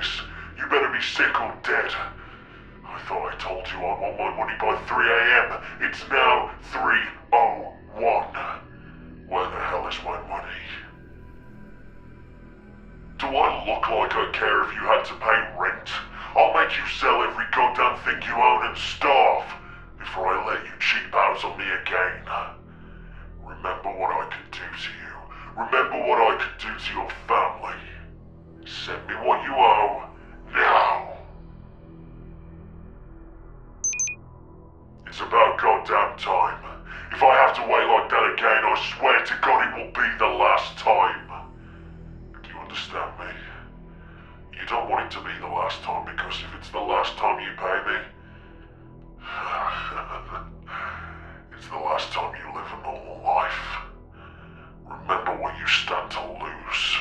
this. You better be sick or dead. I thought I told you I want my money by 3 a.m. It's now 3:01. Where the hell is my money? Do I look like I care if you had to pay rent? I'll make you sell every goddamn thing you own and starve before I let you cheap out on me again. Remember what I could do to you. Remember what I could do to your family. Send me what you owe, now. It's about goddamn time. If I have to wait like that again, I swear to God it will be the last time. Do you understand me? You don't want it to be the last time, because if it's the last time you pay me, it's the last time you live a normal life. Remember what you stand to lose.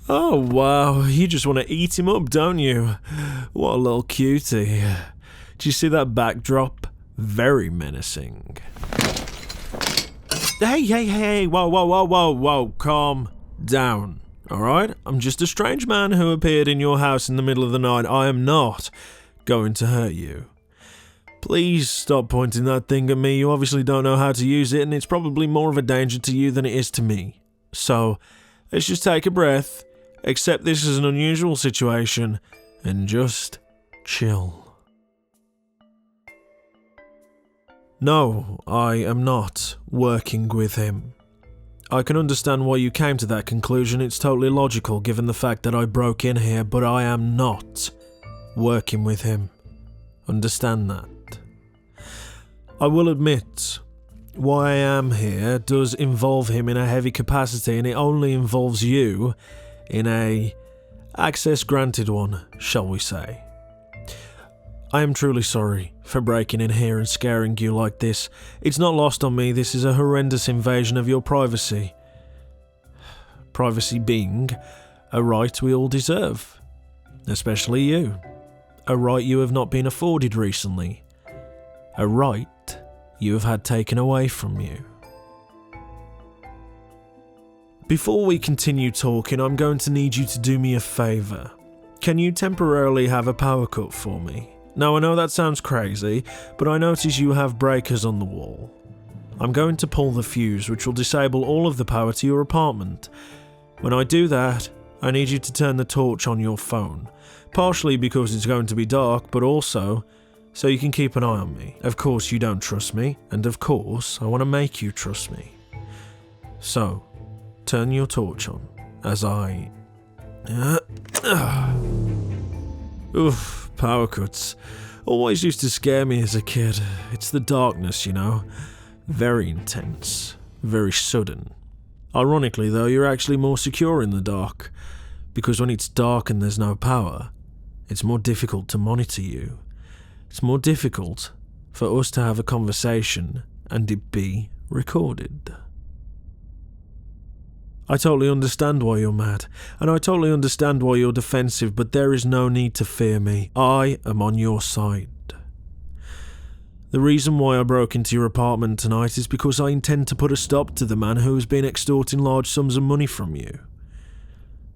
Oh wow, you just want to eat him up, don't you? What a little cutie. Do you see that backdrop? Very menacing. Hey, whoa, calm down, alright? I'm just a strange man who appeared in your house in the middle of the night. I am not going to hurt you. Please stop pointing that thing at me. You obviously don't know how to use it, and it's probably more of a danger to you than it is to me. So, let's just take a breath, accept this as an unusual situation, and just chill. No, I am not working with him. I can understand why you came to that conclusion. It's totally logical given the fact that I broke in here, but I am not working with him. Understand that. I will admit, why I am here does involve him in a heavy capacity, and it only involves you in a access granted one, shall we say. I am truly sorry for breaking in here and scaring you like this. It's not lost on me, this is a horrendous invasion of your privacy. Privacy being a right we all deserve. Especially you. A right you have not been afforded recently. A right you have had taken away from you. Before we continue talking, I'm going to need you to do me a favour. Can you temporarily have a power cut for me? Now I know that sounds crazy, but I notice you have breakers on the wall. I'm going to pull the fuse, which will disable all of the power to your apartment. When I do that, I need you to turn the torch on your phone. Partially because it's going to be dark, but also so you can keep an eye on me. Of course you don't trust me, and of course I want to make you trust me. So, turn your torch on, as I... Oof. Power cuts always used to scare me as a kid. It's the darkness, you know. Very intense, very sudden. Ironically though, you're actually more secure in the dark, because when it's dark and there's no power, it's more difficult to monitor you. It's more difficult for us to have a conversation and it be recorded. I totally understand why you're mad, and I totally understand why you're defensive, but there is no need to fear me. I am on your side. The reason why I broke into your apartment tonight is because I intend to put a stop to the man who has been extorting large sums of money from you.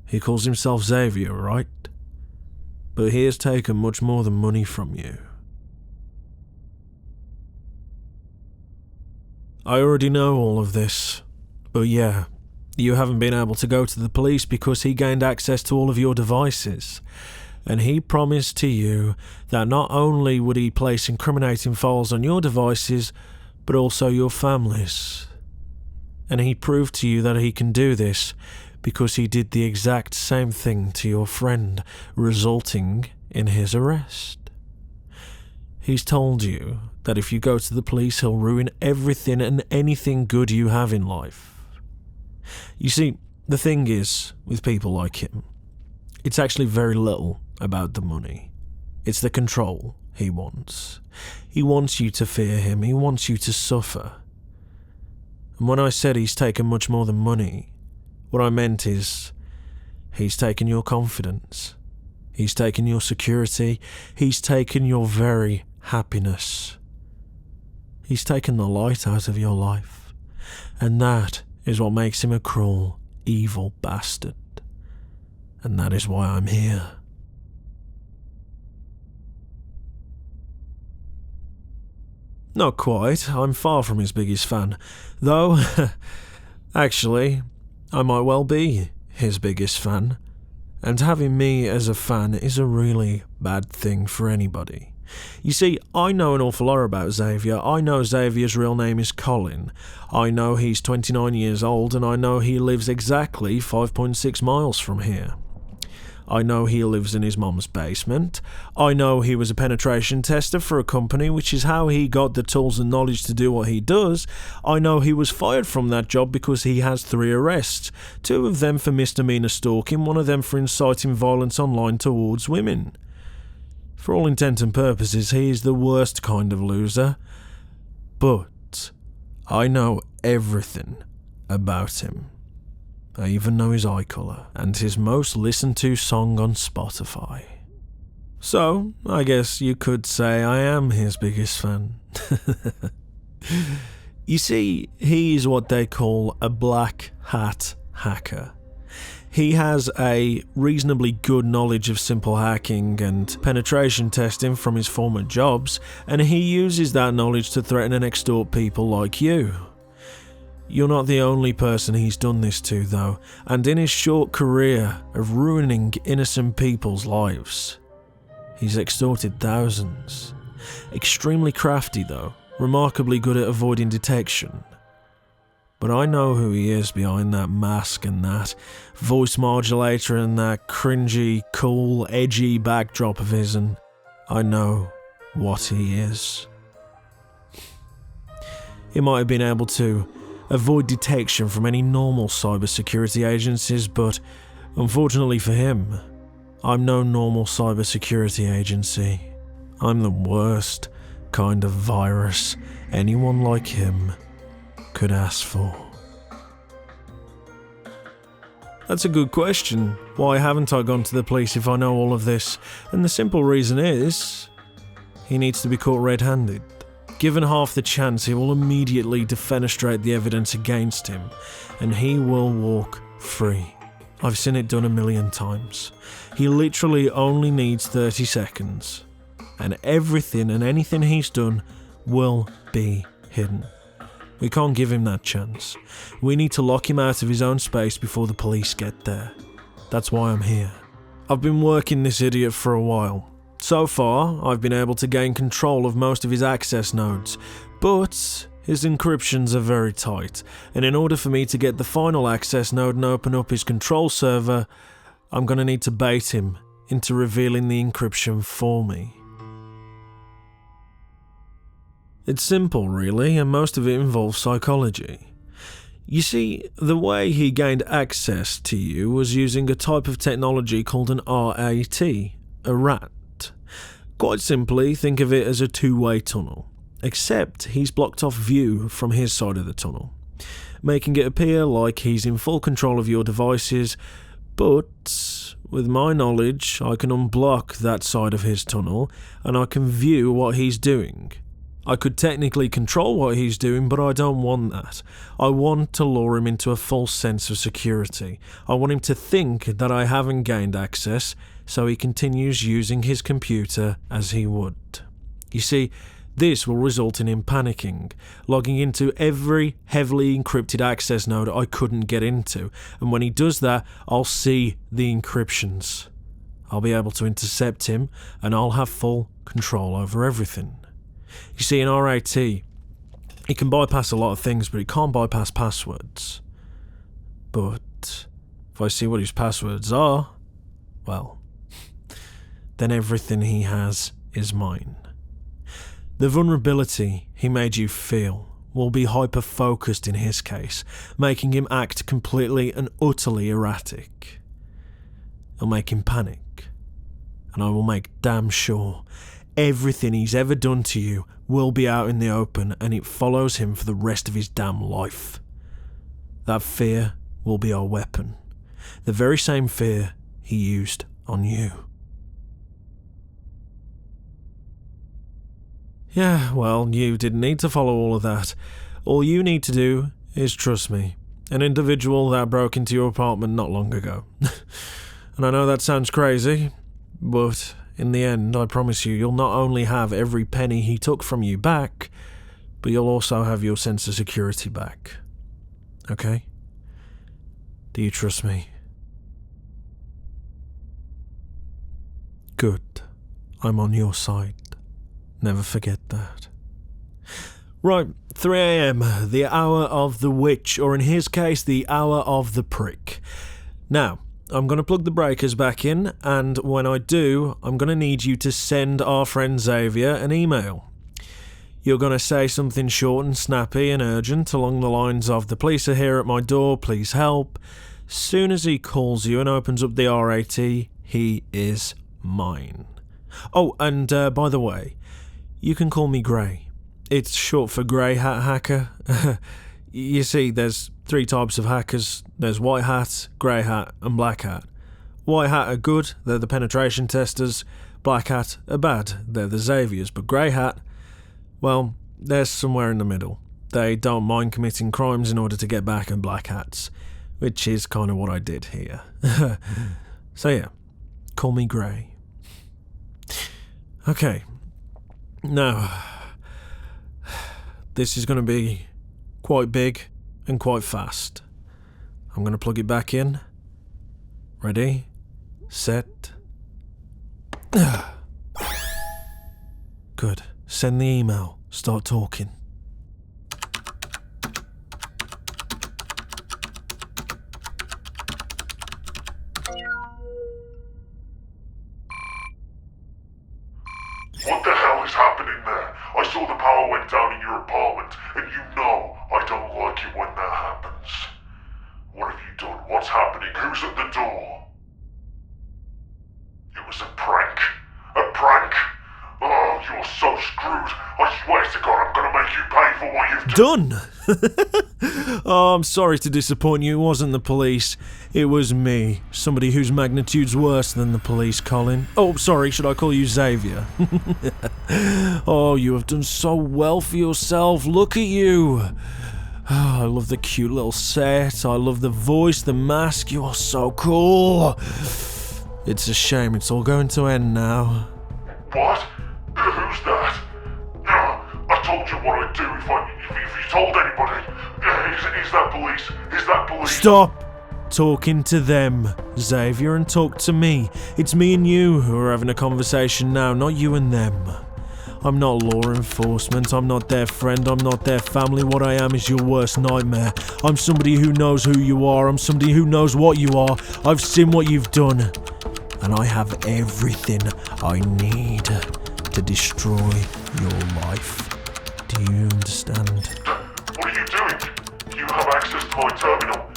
He calls himself Xavier, right? But he has taken much more than money from you. I already know all of this, but yeah. You haven't been able to go to the police because he gained access to all of your devices. And he promised to you that not only would he place incriminating files on your devices, but also your family's. And he proved to you that he can do this because he did the exact same thing to your friend, resulting in his arrest. He's told you that if you go to the police, he'll ruin everything and anything good you have in life. You see, the thing is, with people like him, it's actually very little about the money. It's the control he wants. He wants you to fear him, he wants you to suffer. And when I said he's taken much more than money, what I meant is, he's taken your confidence, he's taken your security, he's taken your very happiness. He's taken the light out of your life. And that is what makes him a cruel, evil bastard. And that is why I'm here. Not quite, I'm far from his biggest fan. Though, actually, I might well be his biggest fan. And having me as a fan is a really bad thing for anybody. You see, I know an awful lot about Xavier. I know Xavier's real name is Colin. I know he's 29 years old, and I know he lives exactly 5.6 miles from here. I know he lives in his mum's basement. I know he was a penetration tester for a company, which is how he got the tools and knowledge to do what he does. I know he was fired from that job because he has 3 arrests, 2 of them for misdemeanor stalking, 1 of them for inciting violence online towards women. For all intent and purposes, he is the worst kind of loser. But I know everything about him. I even know his eye colour and his most listened to song on Spotify. So, I guess you could say I am his biggest fan. You see, he is what they call a black hat hacker. He has a reasonably good knowledge of simple hacking and penetration testing from his former jobs, and he uses that knowledge to threaten and extort people like you. You're not the only person he's done this to, though, and in his short career of ruining innocent people's lives, he's extorted thousands. Extremely crafty, though, remarkably good at avoiding detection. But I know who he is behind that mask and that voice modulator and that cringy, cool, edgy backdrop of his, and I know what he is. He might have been able to avoid detection from any normal cybersecurity agencies, but unfortunately for him, I'm no normal cybersecurity agency. I'm the worst kind of virus anyone like him could ask for. That's a good question. Why haven't I gone to the police if I know all of this? And the simple reason is, he needs to be caught red-handed. Given half the chance, he will immediately defenestrate the evidence against him, and he will walk free. I've seen it done 1,000,000 times. He literally only needs 30 seconds, and everything and anything he's done will be hidden. We can't give him that chance. We need to lock him out of his own space before the police get there. That's why I'm here. I've been working this idiot for a while. So far, I've been able to gain control of most of his access nodes, but his encryptions are very tight, and in order for me to get the final access node and open up his control server, I'm going to need to bait him into revealing the encryption for me. It's simple, really, and most of it involves psychology. You see, the way he gained access to you was using a type of technology called an RAT, a rat. Quite simply, think of it as a two-way tunnel, except he's blocked off view from his side of the tunnel, making it appear like he's in full control of your devices, but with my knowledge, I can unblock that side of his tunnel and I can view what he's doing. I could technically control what he's doing, but I don't want that. I want to lure him into a false sense of security. I want him to think that I haven't gained access, so he continues using his computer as he would. You see, this will result in him panicking, logging into every heavily encrypted access node I couldn't get into, and when he does that, I'll see the encryptions. I'll be able to intercept him, and I'll have full control over everything. You see, in RAT, he can bypass a lot of things, but he can't bypass passwords. But if I see what his passwords are, well, then everything he has is mine. The vulnerability he made you feel will be hyper-focused in his case, making him act completely and utterly erratic. It'll make him panic, and I will make damn sure everything he's ever done to you will be out in the open, and it follows him for the rest of his damn life. That fear will be our weapon. The very same fear he used on you. Yeah, well, you didn't need to follow all of that. All you need to do is trust me. An individual that broke into your apartment not long ago. And I know that sounds crazy, but in the end, I promise you'll not only have every penny he took from you back, but you'll also have your sense of security back. Okay? Do you trust me? Good. I'm on your side. Never forget that. Right, 3 a.m, the hour of the witch, or in his case, the hour of the prick. Now, I'm going to plug the breakers back in, and when I do, I'm going to need you to send our friend Xavier an email. You're going to say something short and snappy and urgent along the lines of, "The police are here at my door, please help." Soon as he calls you and opens up the RAT, he is mine. Oh, and by the way, you can call me Grey. It's short for Grey Hat Hacker. You see, there's 3 types of hackers. There's White Hat, Grey Hat, and Black Hat. White Hat are good, they're the penetration testers. Black Hat are bad, they're the Xaviers. But Grey Hat, well, they're somewhere in the middle. They don't mind committing crimes in order to get back at Black Hats, which is kind of what I did here. So yeah, call me Grey. Okay, now, this is going to be quite big and quite fast. I'm going to plug it back in. Ready? Set. Good. Send the email. Start talking. What the hell is happening there? I saw the power went down in your apartment, and you know I don't like it when that happens. What have you done? What's happening? Who's at the door? It was a prank. A prank? Oh, you're so screwed. I swear to God, I'm gonna make you pay for what you've Done! Oh, I'm sorry to disappoint you. It wasn't the police. It was me. Somebody whose magnitude's worse than the police, Colin. Oh, sorry, should I call you Xavier? Oh, you have done so well for yourself. Look at you. Oh, I love the cute little set. I love the voice, the mask. You are so cool. It's a shame it's all going to end now. What? Who's that? I told you what I'd do if you told anybody. Is that police? Is that police? Stop talking to them, Xavier, and talk to me. It's me and you who are having a conversation now, not you and them. I'm not law enforcement, I'm not their friend, I'm not their family. What I am is your worst nightmare. I'm somebody who knows who you are, I'm somebody who knows what you are. I've seen what you've done, and I have everything I need to destroy your life. Do you understand? What are you doing? You have access to my terminal.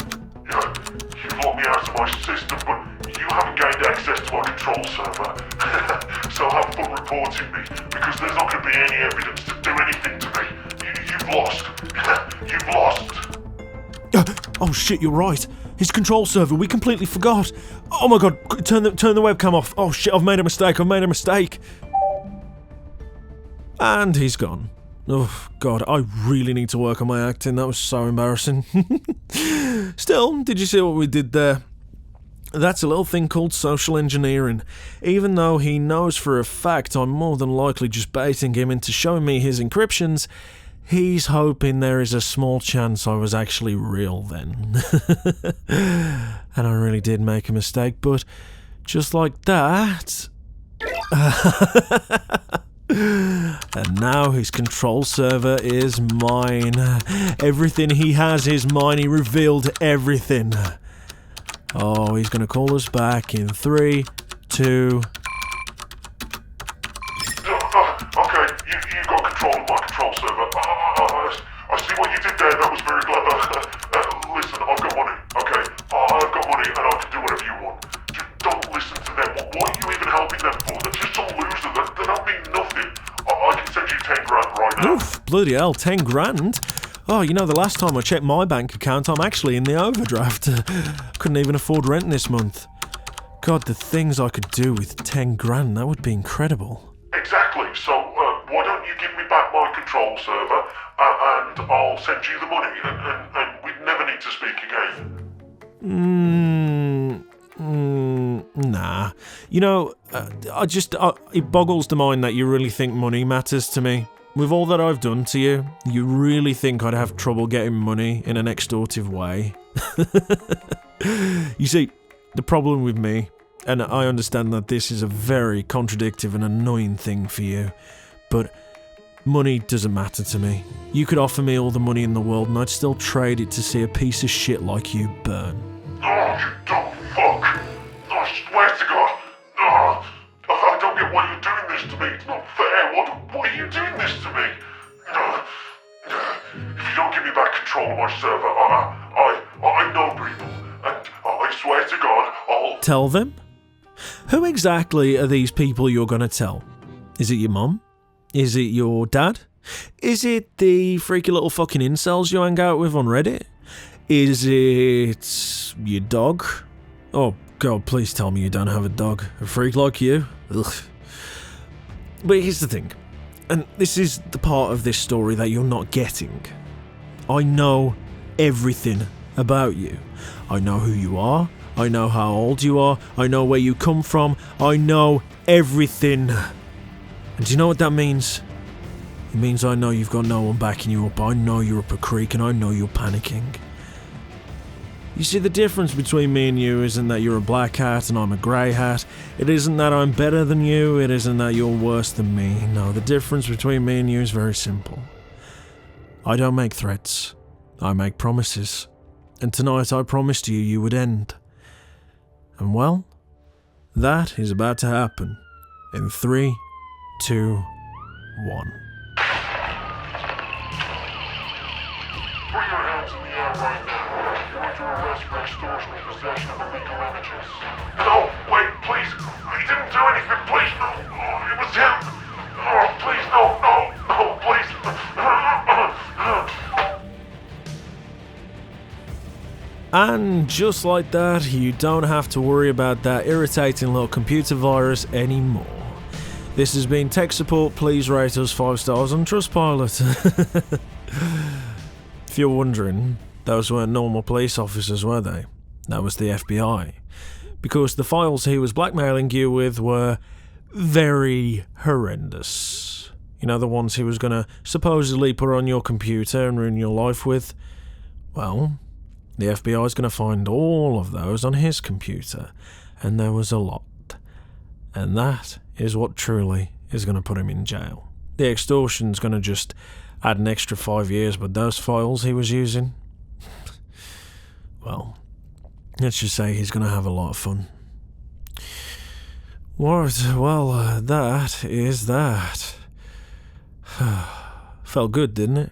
You've locked me out of my system, but you haven't gained access to my control server. So have fun reporting me, because there's not going to be any evidence to do anything to me. You've lost. You've lost. Oh shit, you're right. His control server, we completely forgot. Oh my god, turn the webcam off. Oh shit, I've made a mistake. And he's gone. Oh god, I really need to work on my acting. That was so embarrassing. Still, did you see what we did there? That's a little thing called social engineering. Even though he knows for a fact I'm more than likely just baiting him into showing me his encryptions, he's hoping there is a small chance I was actually real then. And I really did make a mistake, but just like that... And now his control server is mine. Everything he has is mine. He revealed everything. Oh, he's going to call us back in 3, 2... Okay, you got control of my control server. I see what you did there. That was very clever. Listen, I've got money. Okay, I've got money and I can do whatever you want. Just don't listen to them. What are you even helping them for? They're just some loser. They don't mean nothing. I can send you 10 grand right now. Oof, bloody hell, 10 grand? Oh, you know, the last time I checked my bank account, I'm actually in the overdraft. Couldn't even afford rent this month. God, the things I could do with 10 grand, that would be incredible. Exactly, so why don't you give me back control server, and I'll send you the money, and we'd never need to speak again. Nah. You know, it boggles the mind that you really think money matters to me. With all that I've done to you, you really think I'd have trouble getting money in an extortive way? You see, the problem with me, and I understand that this is a very contradictory and annoying thing for you, but money doesn't matter to me. You could offer me all the money in the world and I'd still trade it to see a piece of shit like you burn. Oh, you dumb fuck! I swear to God! I don't get why you're doing this to me. It's not fair. Why are you doing this to me? If you don't give me back control of my server, I know people, and I swear to God, I'll... Tell them? Who exactly are these people you're gonna tell? Is it your mum? Is it your dad? Is it the freaky little fucking incels you hang out with on Reddit? Is it your dog? Oh God, please tell me you don't have a dog. A freak like you? Ugh. But here's the thing, and this is the part of this story that you're not getting. I know everything about you. I know who you are. I know how old you are. I know where you come from. I know everything. And do you know what that means? It means I know you've got no one backing you up. I know you're up a creek and I know you're panicking. You see, the difference between me and you isn't that you're a black hat and I'm a grey hat. It isn't that I'm better than you. It isn't that you're worse than me. No, the difference between me and you is very simple. I don't make threats. I make promises. And tonight I promised you would end. And well, that is about to happen. In 3, 2, 1. Put your hands in the air right now. You're under arrest for extortion and possession of illegal images. No, wait, please. He didn't do anything, please. No, it was him. Oh, please, no, please. And just like that, you don't have to worry about that irritating little computer virus anymore. This has been Tech Support. Please rate us 5 stars on Trustpilot. If you're wondering, those weren't normal police officers, were they? That was the FBI. Because the files he was blackmailing you with were very horrendous. You know, the ones he was going to supposedly put on your computer and ruin your life with? Well, the FBI is going to find all of those on his computer, and there was a lot. And that is what truly is going to put him in jail. The extortion's going to just add an extra 5 years, but those files he was using, well, let's just say he's going to have a lot of fun. What? Well, that is that. Felt good, didn't it?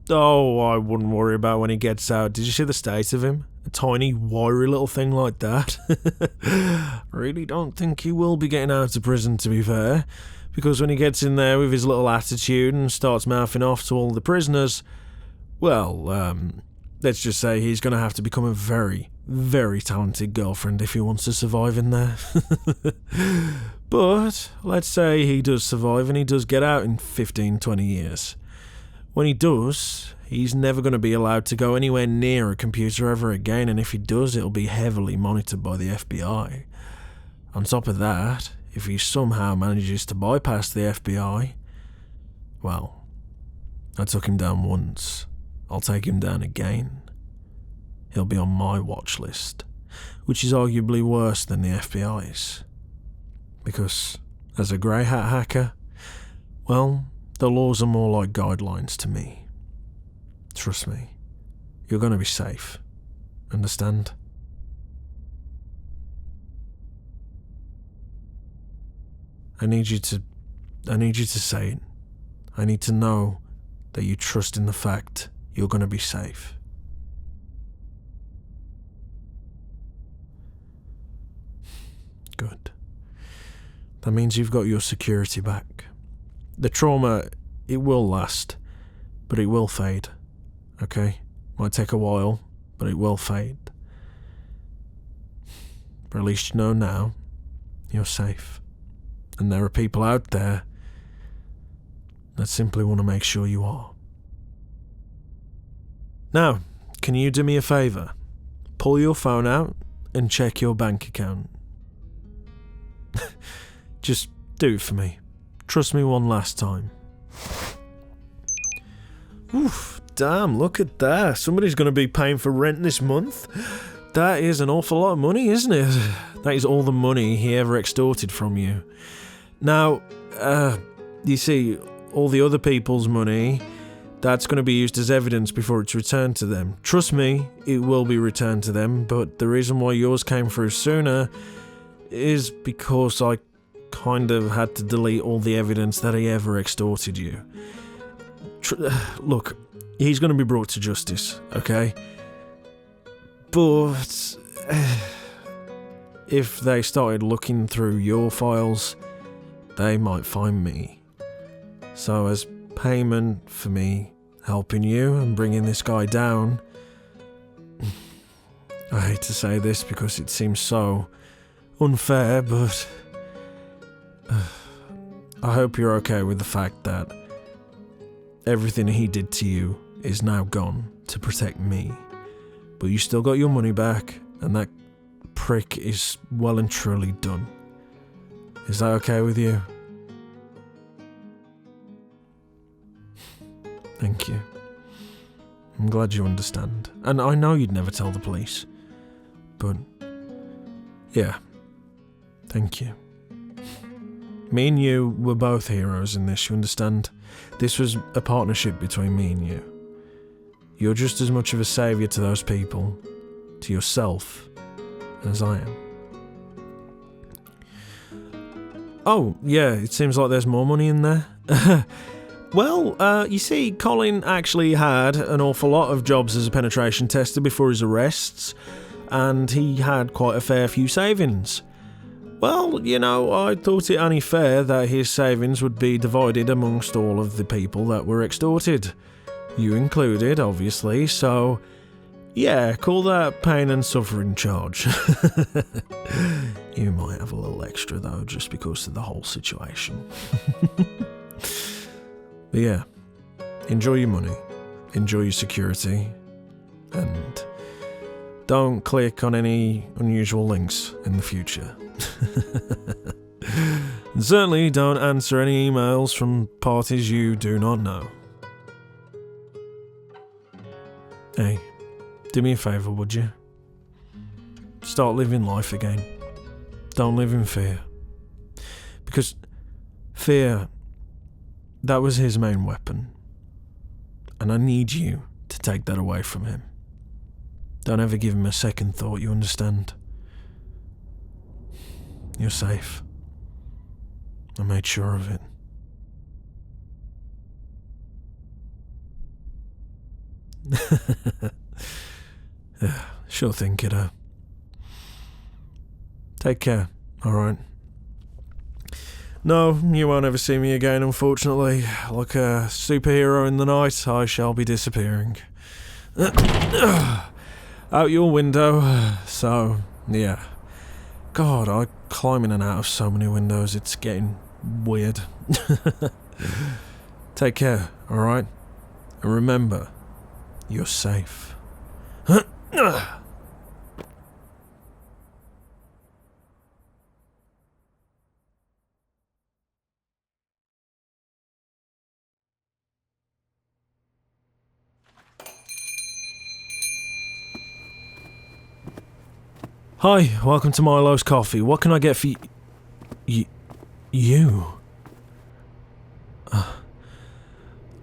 Oh, I wouldn't worry about when he gets out. Did you see the state of him? A tiny, wiry little thing like that. Really don't think he will be getting out of prison, to be fair. Because when he gets in there with his little attitude and starts mouthing off to all the prisoners, well, let's just say he's going to have to become a very, very talented girlfriend if he wants to survive in there. But let's say he does survive and he does get out in 15, 20 years. When he does, he's never going to be allowed to go anywhere near a computer ever again, and if he does, it'll be heavily monitored by the FBI. On top of that, if he somehow manages to bypass the FBI, well, I took him down once. I'll take him down again. He'll be on my watch list, which is arguably worse than the FBI's. Because, as a grey hat hacker, well, the laws are more like guidelines to me. Trust me, you're going to be safe. Understand? I need you to say it. I need to know that you trust in the fact you're going to be safe. Good. That means you've got your security back. The trauma, it will last, but it will fade, okay? Might take a while, but it will fade. But at least you know now You're safe. And there are people out there that simply want to make sure you are. Now, can you do me a favour? Pull your phone out and check your bank account. Just do it for me. Trust me one last time. Oof, damn, look at that. Somebody's going to be paying for rent this month. That is an awful lot of money, isn't it? That is all the money he ever extorted from you. Now, you see, all the other people's money, that's going to be used as evidence before it's returned to them. Trust me, it will be returned to them, but the reason why yours came through sooner is because I kind of had to delete all the evidence that he ever extorted you. Look, he's going to be brought to justice, okay? But if they started looking through your files, they might find me. So as payment for me helping you and bringing this guy down, I hate to say this because it seems so unfair, but I hope you're okay with the fact that everything he did to you is now gone to protect me. But you still got your money back, and that prick is well and truly done. Is that okay with you? Thank you. I'm glad you understand. And I know you'd never tell the police. But, yeah. Thank you. Me and you were both heroes in this, you understand? This was a partnership between me and you. You're just as much of a saviour to those people, to yourself, as I am. Oh, yeah, it seems like there's more money in there. Well, you see, Colin actually had an awful lot of jobs as a penetration tester before his arrests, and he had quite a fair few savings. Well, you know, I thought it only fair that his savings would be divided amongst all of the people that were extorted. You included, obviously, so yeah, call that pain and suffering charge. You might have a little extra though, just because of the whole situation. But yeah, enjoy your money, enjoy your security, and don't click on any unusual links in the future. And certainly don't answer any emails from parties you do not know. Hey, do me a favour, would you? Start living life again. Don't live in fear. Because fear, that was his main weapon. And I need you to take that away from him. Don't ever give him a second thought, you understand? You're safe. I made sure of it. Yeah, sure thing, kiddo. Take care, alright? No, you won't ever see me again, unfortunately. Like a superhero in the night, I shall be disappearing. Out your window, so, yeah. God, I climb in and out of so many windows, it's getting weird. Take care, alright? And remember, you're safe. Hi, welcome to Milo's Coffee. What can I get for you?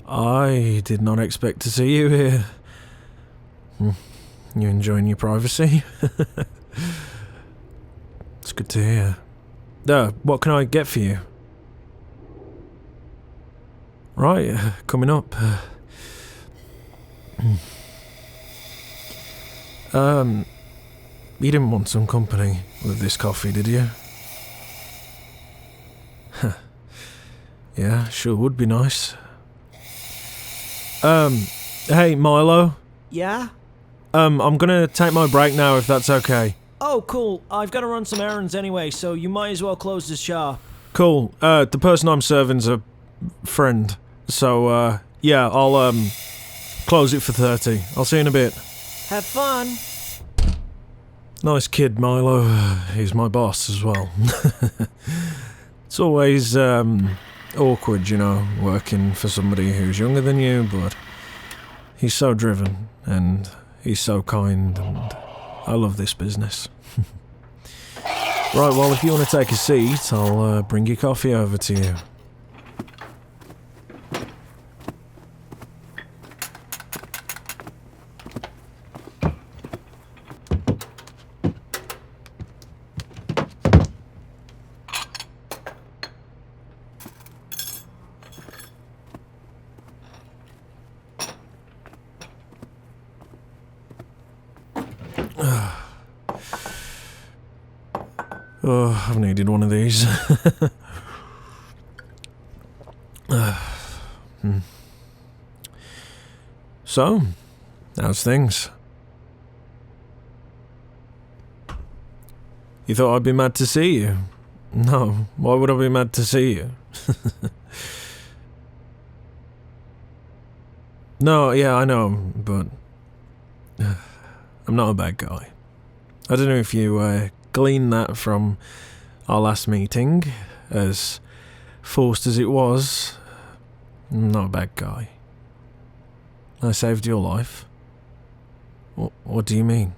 I did not expect to see you here. You enjoying your privacy? It's good to hear. What can I get for you? Right, coming up. You didn't want some company with this coffee, did you? Yeah, sure would be nice. Hey, Milo? Yeah? I'm gonna take my break now if that's okay. Oh, cool. I've got to run some errands anyway, so you might as well close this shop. Cool. The person I'm serving's a friend. So, yeah, I'll, close it for 30. I'll see you in a bit. Have fun. Nice kid, Milo. He's my boss as well. It's always, awkward, you know, working for somebody who's younger than you, but he's so driven, and he's so kind, and I love this business. Right, well, if you want to take a seat, I'll bring your coffee over to you. Oh, I've needed one of these. So, how's things? You thought I'd be mad to see you? No, why would I be mad to see you? No, yeah, I know, but I'm not a bad guy. I don't know if you gleaned that from our last meeting, as forced as it was. I'm not a bad guy. I saved your life. What do you mean?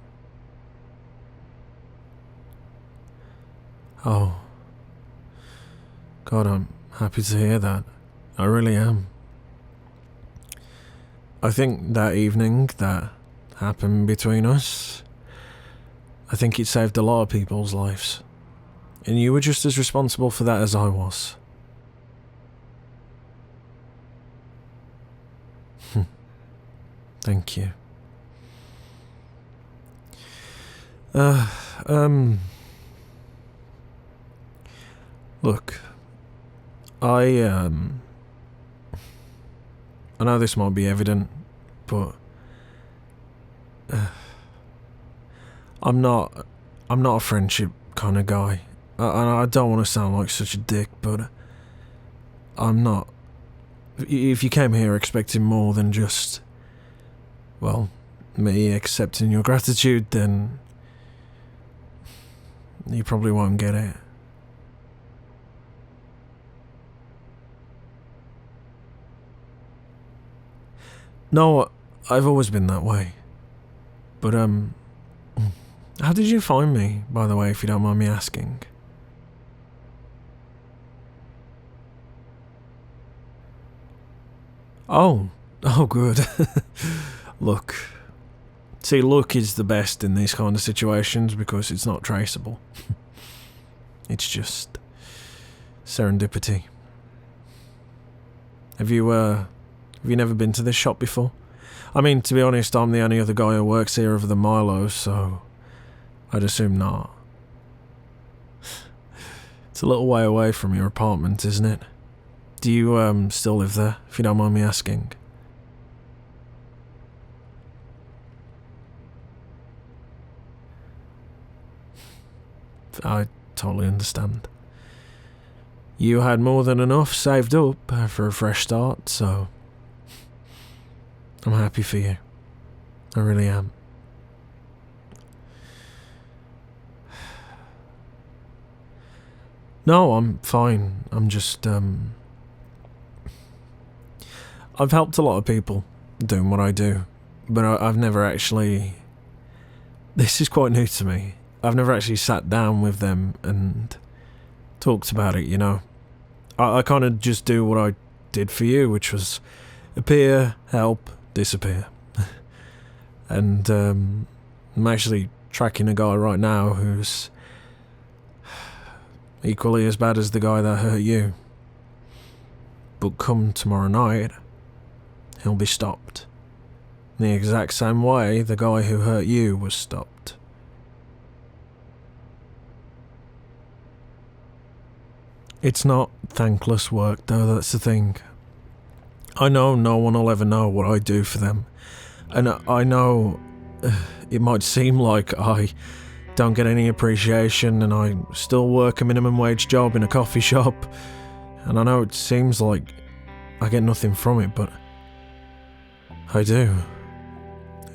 Oh. God, I'm happy to hear that. I really am. I think that evening that happened between us, I think it saved a lot of people's lives. And you were just as responsible for that as I was. Thank you. Look, I know this might be evident, but I'm not a friendship kind of guy. And I don't want to sound like such a dick, but I'm not. If you came here expecting more than just, well, me accepting your gratitude, then you probably won't get it. No, I've always been that way. But, how did you find me, by the way, if you don't mind me asking? Oh, good. Look. See, luck is the best in these kind of situations because it's not traceable. It's just serendipity. Have you never been to this shop before? I mean, to be honest, I'm the only other guy who works here other than Milo, so I'd assume not. It's a little way away from your apartment, isn't it? Do you, still live there, if you don't mind me asking? I totally understand. You had more than enough saved up for a fresh start, so I'm happy for you. I really am. No, I'm fine. I'm just, I've helped a lot of people doing what I do, but I've never actually... This is quite new to me. I've never actually sat down with them and talked about it, you know. I kind of just do what I did for you, which was appear, help, disappear. And I'm actually tracking a guy right now who's equally as bad as the guy that hurt you. But come tomorrow night, he'll be stopped. In the exact same way the guy who hurt you was stopped. It's not thankless work, though, that's the thing. I know no one will ever know what I do for them. And I know it might seem like I don't get any appreciation, and I still work a minimum wage job in a coffee shop. And I know it seems like I get nothing from it, but I do.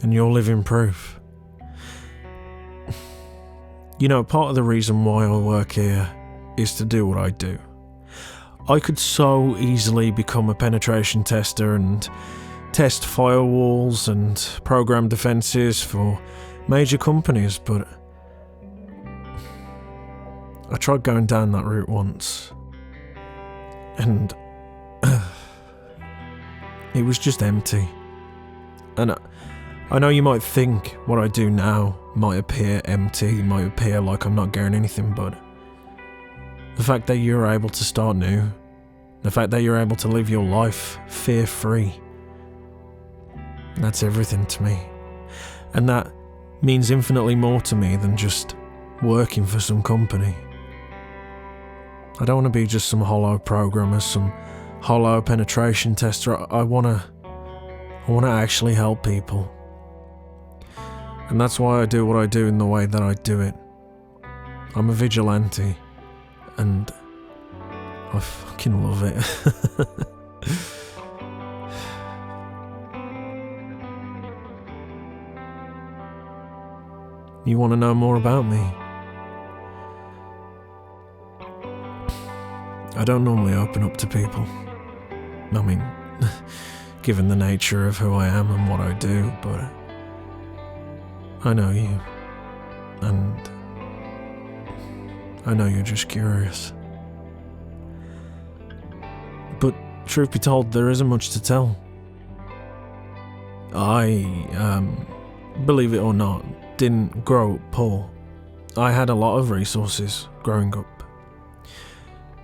And you're living proof. You know, part of the reason why I work here is to do what I do. I could so easily become a penetration tester and test firewalls and program defenses for major companies, but I tried going down that route once, and it was just empty. And I know you might think what I do now might appear empty, might appear like I'm not getting anything, but the fact that you're able to start new, the fact that you're able to live your life fear-free, that's everything to me. And that means infinitely more to me than just working for some company. I don't want to be just some hollow programmer, some hollow penetration tester. I want to actually help people. And that's why I do what I do in the way that I do it. I'm a vigilante, and I fucking love it. You want to know more about me? I don't normally open up to people. I mean, given the nature of who I am and what I do, but I know you, and I know you're just curious. But truth be told, there isn't much to tell. I, believe it or not, didn't grow up poor. I had a lot of resources growing up.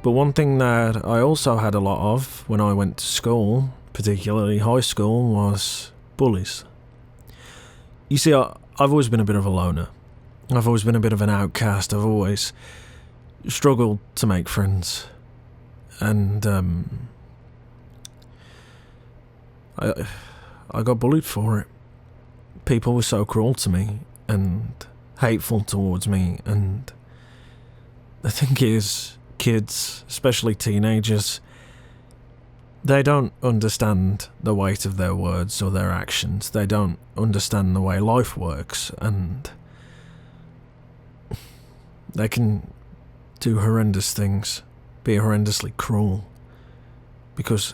But one thing that I also had a lot of when I went to school, particularly high school, was bullies. You see, I've always been a bit of a loner. I've always been a bit of an outcast. I've always struggled to make friends. And I got bullied for it. People were so cruel to me and hateful towards me, and the thing is, kids, especially teenagers, they don't understand the weight of their words or their actions. They don't understand the way life works, and they can do horrendous things, be horrendously cruel, because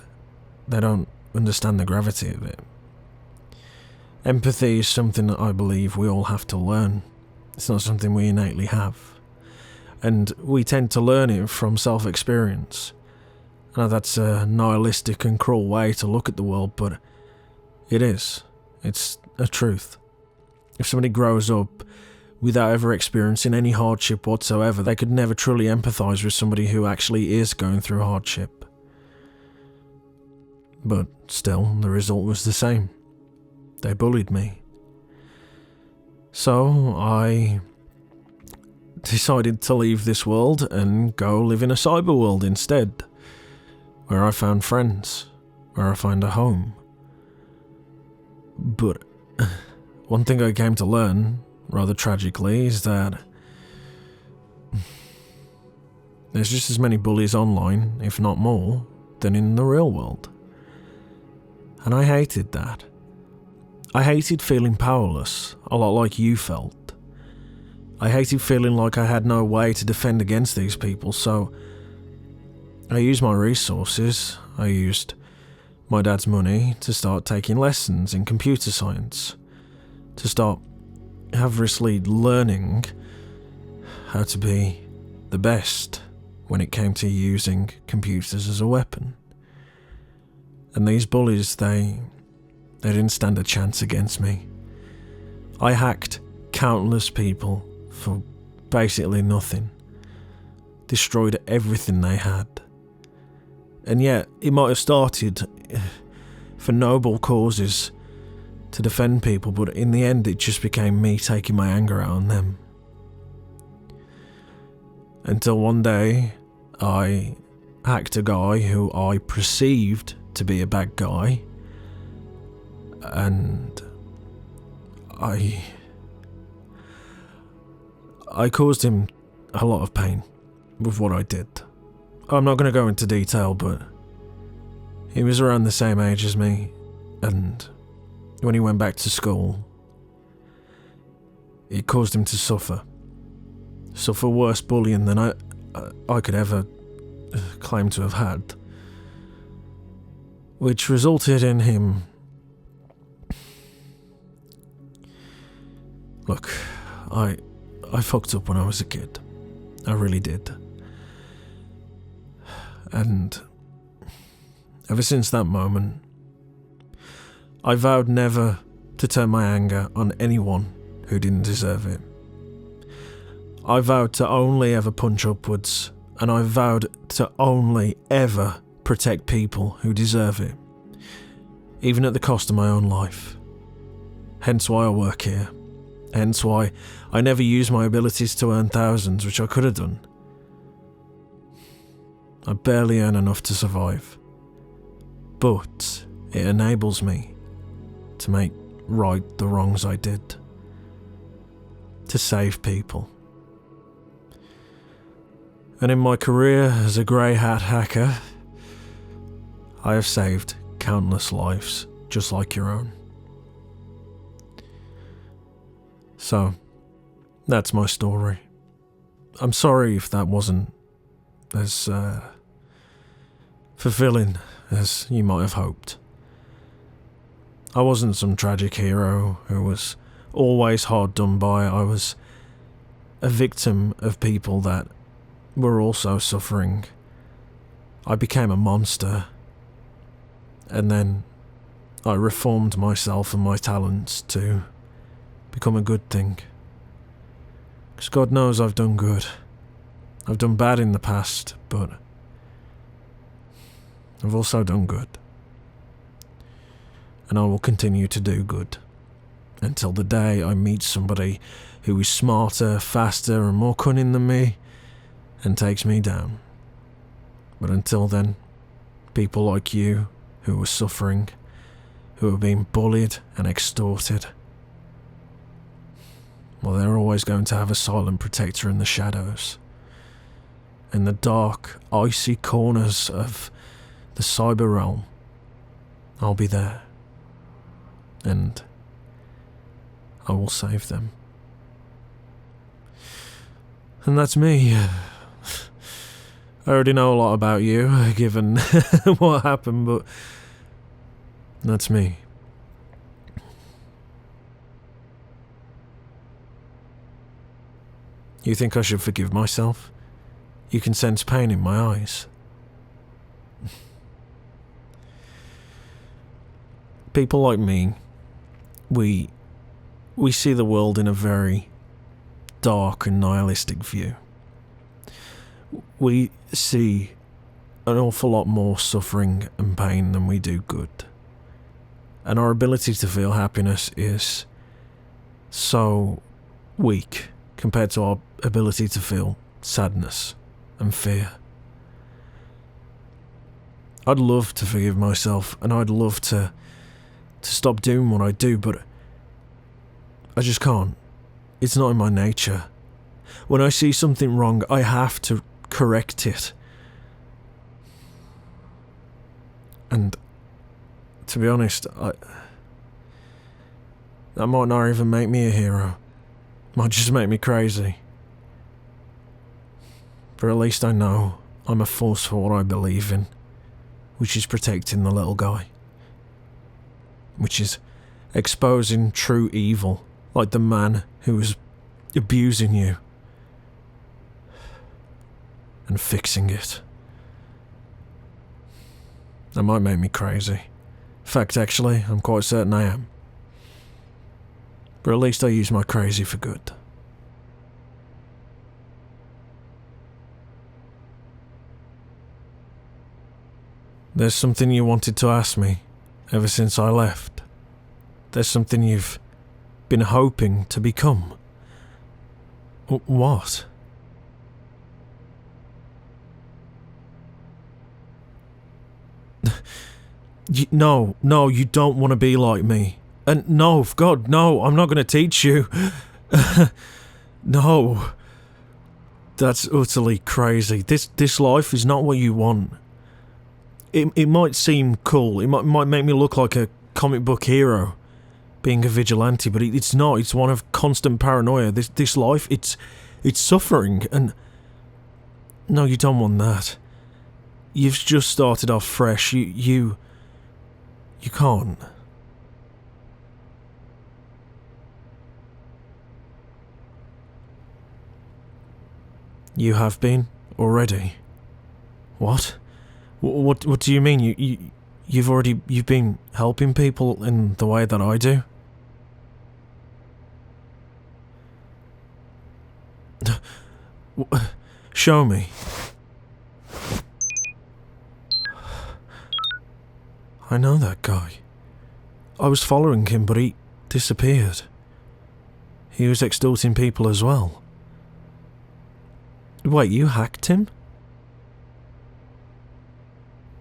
they don't understand the gravity of it. Empathy is something that I believe we all have to learn. It's not something we innately have. And we tend to learn it from self-experience. I know that's a nihilistic and cruel way to look at the world, but it is. It's a truth. If somebody grows up without ever experiencing any hardship whatsoever, they could never truly empathise with somebody who actually is going through hardship. But still, the result was the same. They bullied me. So I decided to leave this world and go live in a cyber world instead, where I found friends, where I found a home. But one thing I came to learn, rather tragically, is that there's just as many bullies online, if not more, than in the real world. And I hated that. I hated feeling powerless, a lot like you felt. I hated feeling like I had no way to defend against these people, so I used my resources. I used my dad's money to start taking lessons in computer science, to start avaricously learning how to be the best when it came to using computers as a weapon. And these bullies, they didn't stand a chance against me. I hacked countless people for basically nothing, destroyed everything they had. And yet, it might have started for noble causes to defend people, but in the end it just became me taking my anger out on them. Until one day, I hacked a guy who I perceived to be a bad guy, and I caused him a lot of pain with what I did. I'm not going to go into detail, but he was around the same age as me, and when he went back to school, it caused him to suffer worse bullying than I could ever claim to have had, which resulted in him... Look, I fucked up when I was a kid. I really did. And ever since that moment, I vowed never to turn my anger on anyone who didn't deserve it. I vowed to only ever punch upwards, and I vowed to only ever protect people who deserve it, even at the cost of my own life. Hence why I work here. Hence why I never use my abilities to earn thousands, which I could have done. I barely earn enough to survive. But it enables me to make right the wrongs I did. To save people. And in my career as a grey hat hacker, I have saved countless lives just like your own. So, that's my story. I'm sorry if that wasn't as fulfilling as you might have hoped. I wasn't some tragic hero who was always hard done by. I was a victim of people that were also suffering. I became a monster, and then I reformed myself and my talents to become a good thing. Because God knows I've done good. I've done bad in the past, but I've also done good. And I will continue to do good until the day I meet somebody who is smarter, faster, and more cunning than me and takes me down. But until then, people like you who are suffering, who are being bullied and extorted, well, they're always going to have a silent protector in the shadows. In the dark, icy corners of the cyber realm, I'll be there. And I will save them. And that's me. I already know a lot about you, given what happened, but that's me. You think I should forgive myself? You can sense pain in my eyes. People like me, we see the world in a very dark and nihilistic view. We see an awful lot more suffering and pain than we do good. And our ability to feel happiness is so weak compared to our ability to feel sadness and fear. I'd love to forgive myself, and I'd love to stop doing what I do, but I just can't. It's not in my nature. When I see something wrong, I have to correct it. And to be honest, that might not even make me a hero. Might just make me crazy. But at least I know I'm a force for what I believe in, which is protecting the little guy. Which is exposing true evil, like the man who was abusing you, and fixing it. That might make me crazy. In fact, actually, I'm quite certain I am. But at least I use my crazy for good. There's something you wanted to ask me ever since I left. There's something you've been hoping to become. What? No, you don't want to be like me. And no, God, no, I'm not going to teach you. No, That's utterly crazy. This life is not what you want. It might seem cool. It might make me look like a comic book hero, being a vigilante, but it's not. It's one of constant paranoia. This life, it's suffering, and no, you don't want that. You've just started off fresh. You can't. You have been already. What? What do you mean? You've been helping people in the way that I do? Show me. I know that guy. I was following him, but he disappeared. He was extorting people as well. Wait, you hacked him?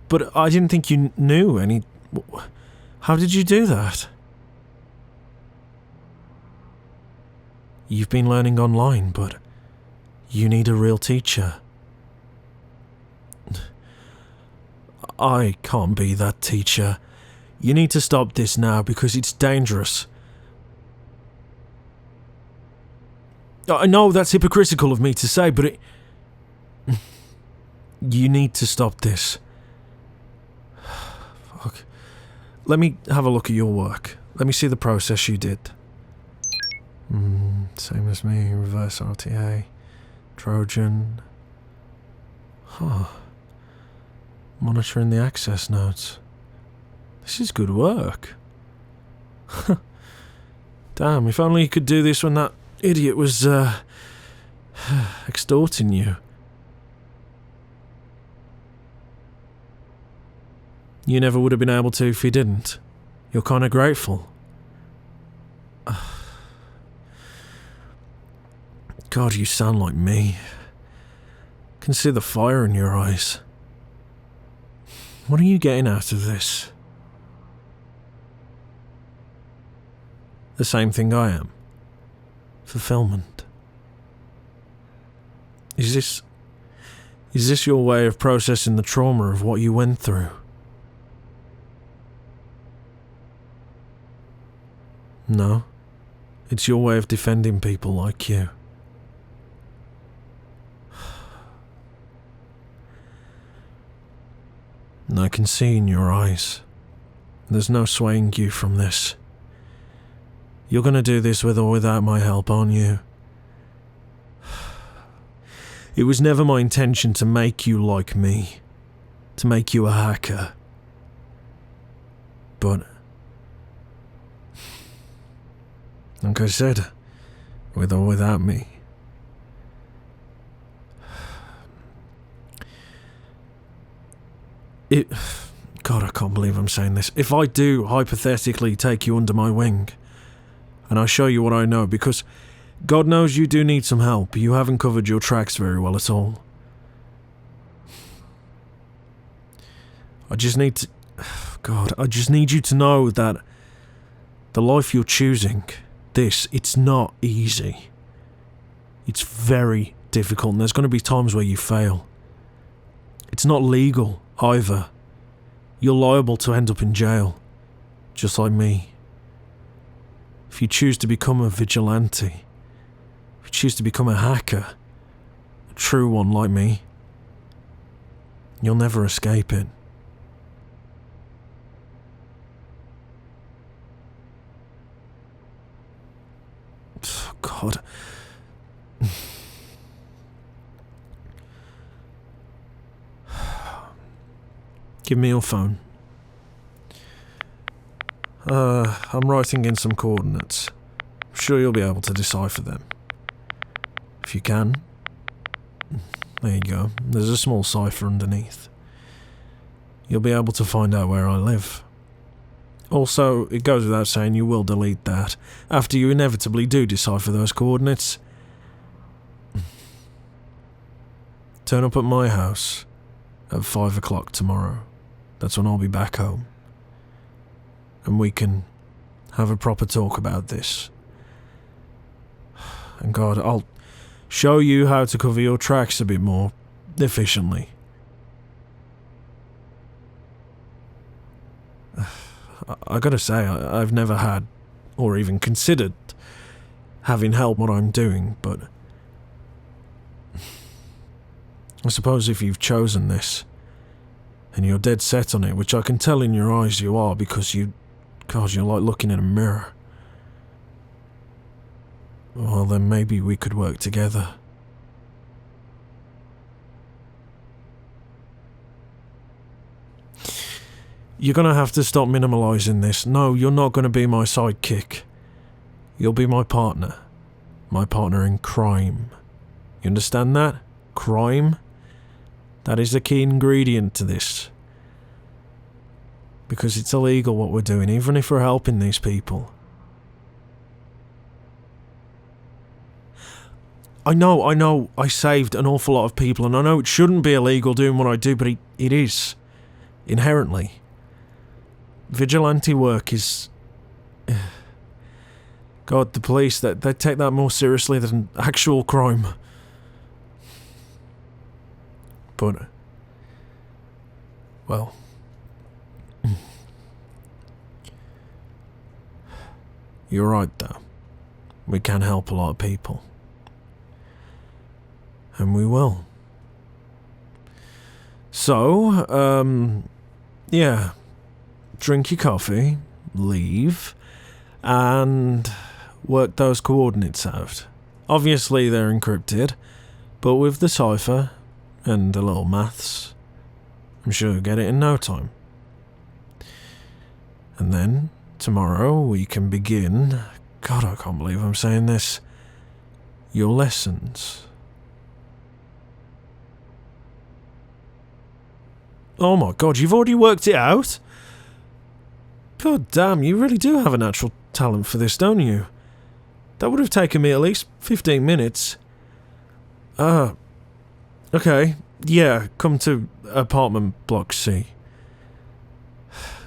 But I didn't think you knew any... How did you do that? You've been learning online, but you need a real teacher. I can't be that teacher. You need to stop this now because it's dangerous. I know that's hypocritical of me to say, but it... You need to stop this. Fuck. Let me have a look at your work. Let me see the process you did. Same as me. Reverse RTA. Trojan. Huh. Monitoring the access notes. This is good work. Damn, if only you could do this when that idiot was, extorting you. You never would have been able to if he didn't. You're kinda grateful. God, you sound like me. I can see the fire in your eyes. What are you getting out of this? The same thing I am. Fulfillment. Is this your way of processing the trauma of what you went through? No. It's your way of defending people like you. And I can see in your eyes. There's no swaying you from this. You're gonna do this with or without my help, aren't you? It was never my intention to make you like me. To make you a hacker. But... like I said, with or without me. God, I can't believe I'm saying this. If I do hypothetically take you under my wing, and I show you what I know, because God knows you do need some help. You haven't covered your tracks very well at all. I just need to... God, I just need you to know that the life you're choosing... it's not easy. It's very difficult, and there's going to be times where you fail. It's not legal, either. You're liable to end up in jail, just like me. If you choose to become a vigilante, if you choose to become a hacker, a true one like me, you'll never escape it. God. Give me your phone. I'm writing in some coordinates. I'm sure you'll be able to decipher them. If you can. There you go. There's a small cipher underneath. You'll be able to find out where I live. Also, it goes without saying you will delete that after you inevitably do decipher those coordinates. Turn up at my house at 5 o'clock tomorrow. That's when I'll be back home. And we can have a proper talk about this. And God, I'll show you how to cover your tracks a bit more efficiently. I gotta say, I've never had, or even considered, having help what I'm doing, but I suppose if you've chosen this, and you're dead set on it, which I can tell in your eyes you are, because you're like looking in a mirror, well then maybe we could work together. You're gonna have to stop minimalising this. No, you're not gonna be my sidekick. You'll be my partner. My partner in crime. You understand that? Crime? That is the key ingredient to this. Because it's illegal what we're doing, even if we're helping these people. I know, I saved an awful lot of people, and I know it shouldn't be illegal doing what I do, but it is. Inherently. Vigilante work is... God, the police, they take that more seriously than actual crime. But... well... you're right, though. We can help a lot of people. And we will. So, yeah. Drink your coffee, leave, and work those coordinates out. Obviously they're encrypted, but with the cipher and a little maths, I'm sure you'll get it in no time. And then, tomorrow, we can begin, God, I can't believe I'm saying this, your lessons. Oh my God, you've already worked it out? God damn, you really do have a natural talent for this, don't you? That would have taken me at least 15 minutes. Okay, yeah, come to apartment block C.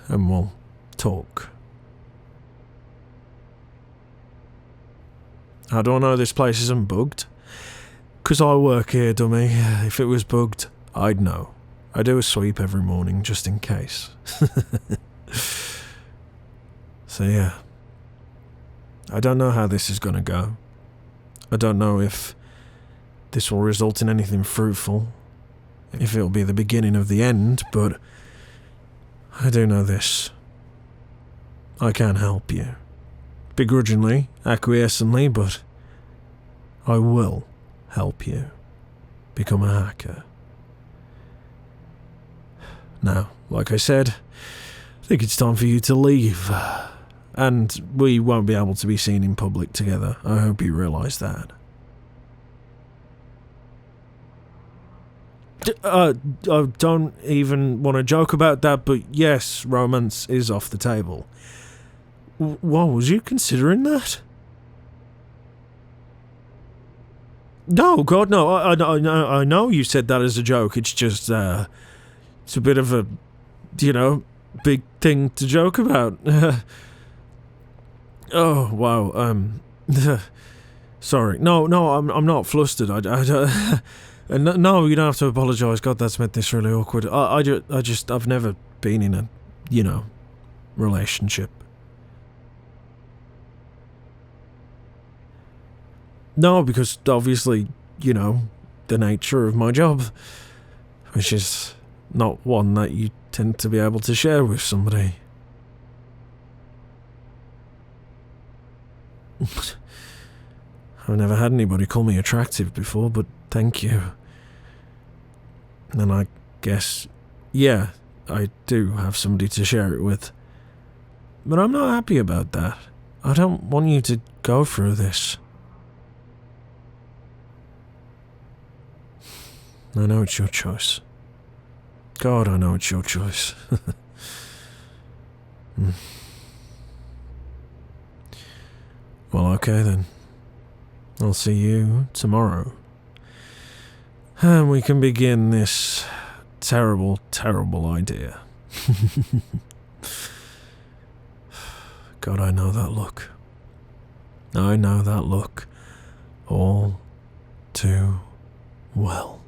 And we'll talk. How do I know this place isn't bugged? 'Cause I work here, dummy. If it was bugged, I'd know. I do a sweep every morning, just in case. So yeah, I don't know how this is gonna go. I don't know if this will result in anything fruitful, if it'll be the beginning of the end, but I do know this. I can help you. Begrudgingly, acquiescently, but I will help you become a hacker. Now, like I said, I think it's time for you to leave. And we won't be able to be seen in public together. I hope you realise that. I don't even want to joke about that, but yes, romance is off the table. What, was you considering that? No, God, no. I know you said that as a joke. It's just, it's a bit of a, big thing to joke about. Oh, wow, sorry. No, I'm not flustered. No, you don't have to apologise. God, that's made this really awkward. I've never been in a, relationship. No, because obviously, the nature of my job, which is not one that you tend to be able to share with somebody. I've never had anybody call me attractive before, but thank you. And I guess, yeah, I do have somebody to share it with. But I'm not happy about that. I don't want you to go through this. I know it's your choice. God, I know it's your choice. Well, okay then. I'll see you tomorrow. And we can begin this terrible, terrible idea. God, I know that look. I know that look all too well.